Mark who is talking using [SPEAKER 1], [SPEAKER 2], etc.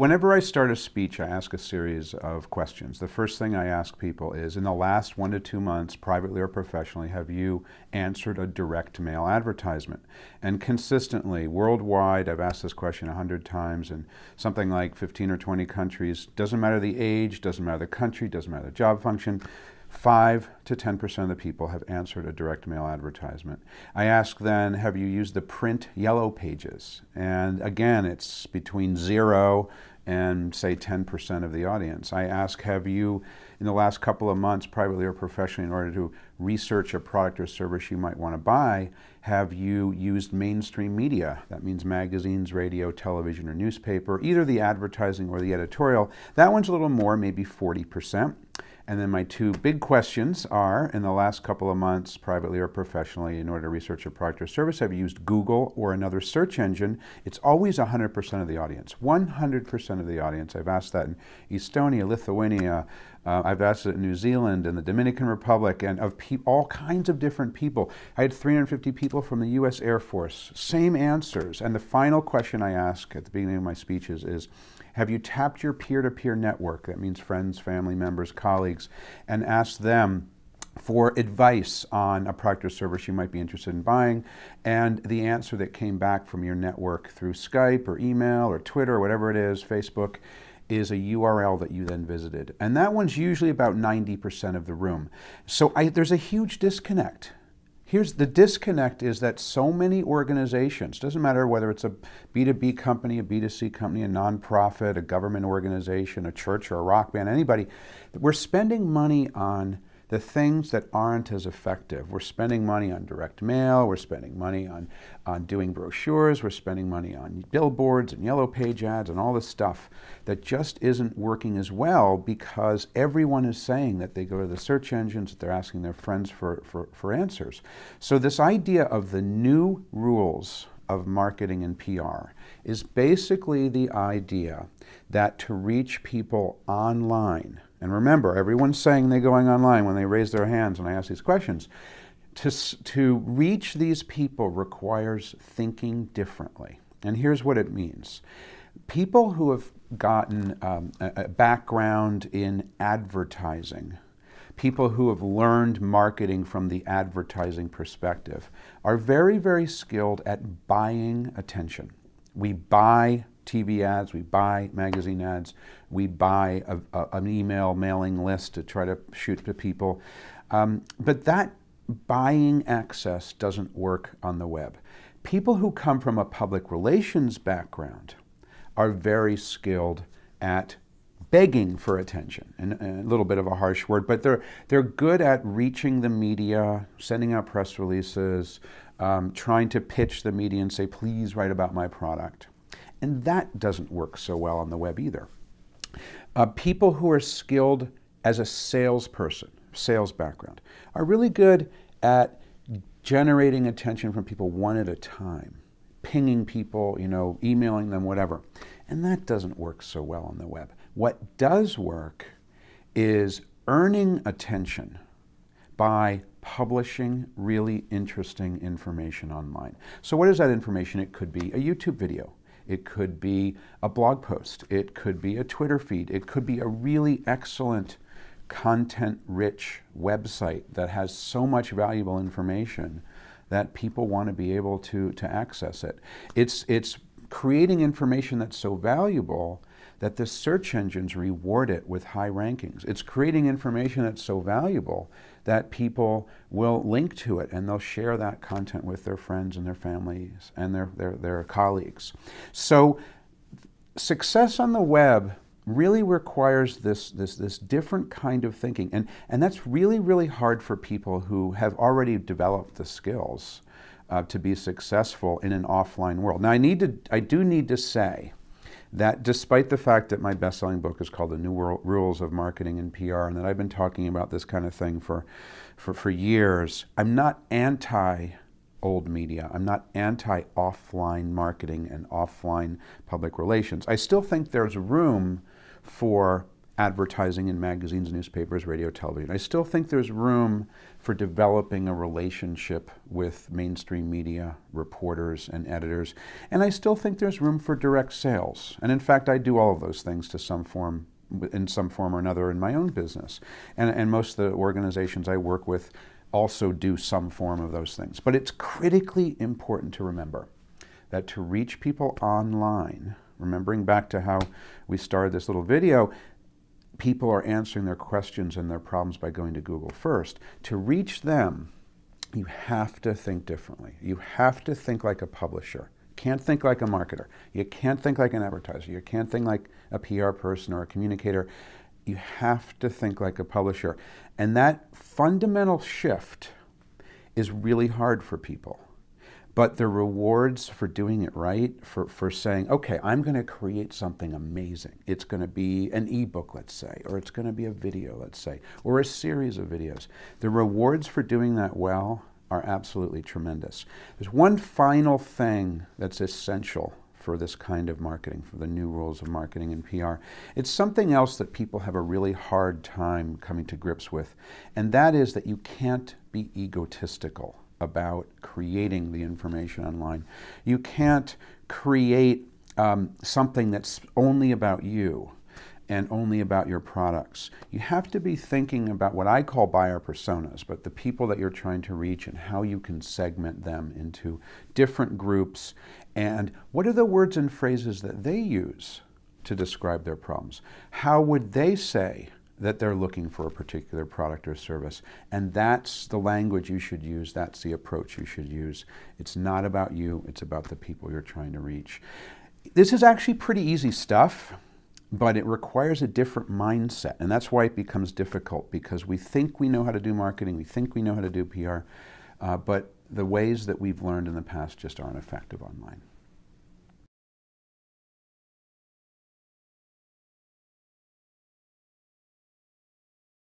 [SPEAKER 1] Whenever I start a speech, I ask a series of questions. The first thing I ask people is, in the last 1 to 2 months, privately or professionally, have you answered a direct mail advertisement? And consistently, worldwide, I've asked this question 100 times in something like 15 or 20 countries. Doesn't matter the age, doesn't matter the country, doesn't matter the job function. 5 to 10% of the people have answered a direct mail advertisement. I ask then, have you used the print yellow pages? And again, it's between 0 and say 10% of the audience. I ask, have you, in the last couple of months, privately or professionally, in order to research a product or service you might want to buy, have you used mainstream media? That means magazines, radio, television, or newspaper, either the advertising or the editorial. That one's a little more, maybe 40%. And then my 2 big questions are, in the last couple of months, privately or professionally, in order to research a product or service, have you used Google or another search engine? It's always 100% of the audience. 100% of the audience. I've asked that in Estonia, Lithuania, I've asked it in New Zealand and the Dominican Republic, and of all kinds of different people. I had 350 people from the US Air Force. Same answers. And the final question I ask at the beginning of my speeches is, have you tapped your peer-to-peer network, that means friends, family members, colleagues, and asked them for advice on a product or service you might be interested in buying? And the answer that came back from your network through Skype or email or Twitter or whatever it is, Facebook, is a URL that you then visited. And that one's usually about 90% of the room. So there's a huge disconnect. Here's the disconnect, is that so many organizations, doesn't matter whether it's a B2B company, a B2C company, a nonprofit, a government organization, a church or a rock band, anybody, we're spending money on the things that aren't as effective. We're spending money on direct mail, we're spending money on doing brochures, we're spending money on billboards and yellow page ads and all this stuff that just isn't working as well, because everyone is saying that they go to the search engines, that they're asking their friends for answers. So this idea of the new rules of marketing and PR is basically the idea that to reach people online, and remember, everyone's saying they're going online when they raise their hands when I ask these questions. To reach these people requires thinking differently. And here's what it means. People who have gotten a background in advertising, people who have learned marketing from the advertising perspective, are very, very skilled at buying attention. We buy TV ads, we buy magazine ads, we buy an email mailing list to try to shoot to people. But that buying access doesn't work on the web. People who come from a public relations background are very skilled at begging for attention, and a little bit of a harsh word, but they're good at reaching the media, sending out press releases, trying to pitch the media and say, please write about my product. And that doesn't work so well on the web either. People who are skilled as a salesperson, sales background, are really good at generating attention from people one at a time, pinging people, emailing them, whatever. And that doesn't work so well on the web. What does work is earning attention by publishing really interesting information online. So what is that information? It could be a YouTube video. It could be a blog post. It could be a Twitter feed. It could be a really excellent content-rich website that has so much valuable information that people want to be able to access it. It's creating information that's so valuable that the search engines reward it with high rankings. It's creating information that's so valuable that people will link to it and they'll share that content with their friends and their families and their colleagues. So success on the web really requires this different kind of thinking. And that's really, really hard for people who have already developed the skills to be successful in an offline world. Now, I do need to say that despite the fact that my best-selling book is called The New Rules of Marketing and PR, and that I've been talking about this kind of thing for years, I'm not anti-old media. I'm not anti-offline marketing and offline public relations. I still think there's room for advertising in magazines, newspapers, radio, television. I still think there's room for developing a relationship with mainstream media, reporters, and editors. And I still think there's room for direct sales. And in fact, I do all of those things in some form or another in my own business. And most of the organizations I work with also do some form of those things. But it's critically important to remember that to reach people online, remembering back to how we started this little video, people are answering their questions and their problems by going to Google first. To reach them, you have to think differently. You have to think like a publisher. You can't think like a marketer. You can't think like an advertiser. You can't think like a PR person or a communicator. You have to think like a publisher. And that fundamental shift is really hard for people. But the rewards for doing it right, for saying, okay, I'm going to create something amazing. It's going to be an ebook, let's say, or it's going to be a video, let's say, or a series of videos. The rewards for doing that well are absolutely tremendous. There's one final thing that's essential for this kind of marketing, for the new rules of marketing and PR. It's something else that people have a really hard time coming to grips with, and that is that you can't be egotistical about creating the information online. You can't create something that's only about you and only about your products. You have to be thinking about what I call buyer personas, but the people that you're trying to reach and how you can segment them into different groups, and what are the words and phrases that they use to describe their problems. How would they say that they're looking for a particular product or service? And that's the language you should use. That's the approach you should use. It's not about you. It's about the people you're trying to reach. This is actually pretty easy stuff, but it requires a different mindset. And that's why it becomes difficult, because we think we know how to do marketing. We think we know how to do PR, but the ways that we've learned in the past just aren't effective online.